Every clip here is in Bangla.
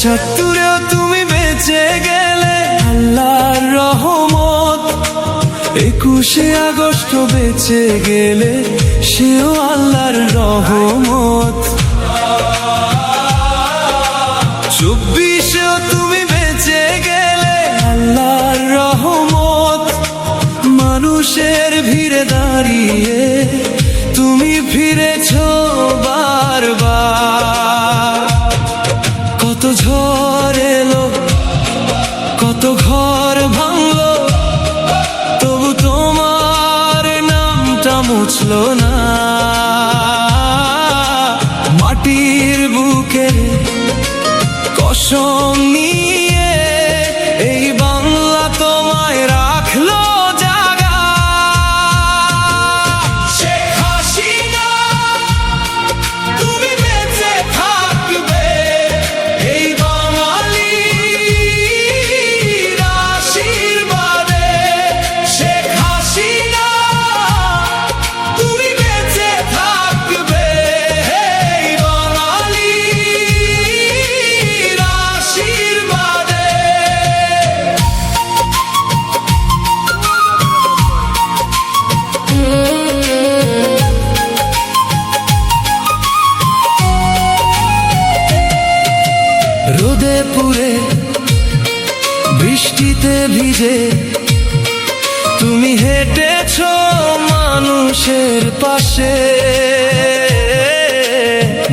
'75-এও তুমি বেঁচে গেলে আল্লাহর রহমত, 21শে আগস্ট বেঁচে গেলে সেও আল্লাহর রহমত। 24-এও তুমি বেঁচে গেলে আল্লাহর রহমত, মানুষের ভিড়ে দাঁড়িয়ে তুমি ফিরেছো বারবার। কত ঝড় এলো, কত ঘর ভাঙলো, তবু তোমার নামটা মুছলো না। মাটির বুকে কসম নিয়ে এই বাংলা তোমায় রাখলো জাগা। শেখ হাসিনা তুমি বেঁচে থাকবে এই বাঙালির আশীর্বাদে। শেখ হাসিনা তুমি বেঁচে থাকবে এই বাঙালির আশীর্বাদে। রোদে পুড়ে বৃষ্টিতে ভিজে তুমি হেঁটেছো মানুষের পাশে।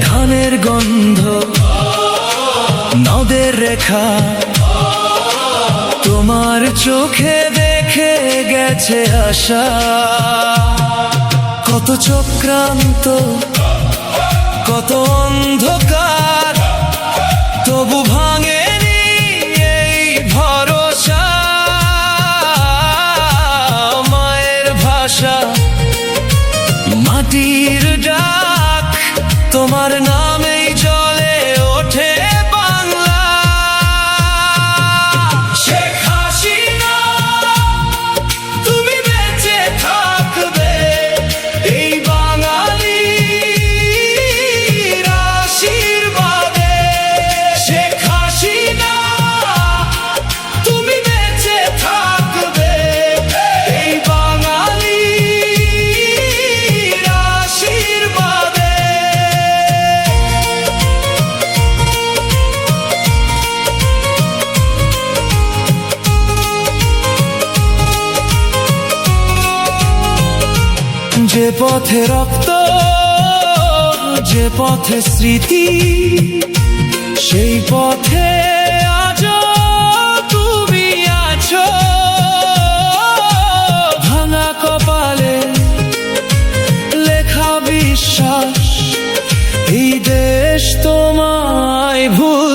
ধানের গন্ধ, নদের রেখা তোমার চোখে দেখে গেছে আশা। কত চক্রান্ত, কত অন্ধকার, তবু ভাঙেনি এই ভরসা। মায়ের ভাষা, মাটির ডাক, তোমার নামেই জলে ওঠে বাংলা। শেখ হাসিনা তুমি বেঁচে থাকবে এই বাঙালির আশীর্বাদে। শেখ হাসিনা তুমি বেঁচে থাকবে এই বাঙালির আশীর্বাদে। যে পথে রক্ত, যে পথে স্মৃতি, সেই পথে আজও তুমি আছো। ভাঙা কপালে লেখা বিশ্বাস, এই দেশ তোমায় ভুল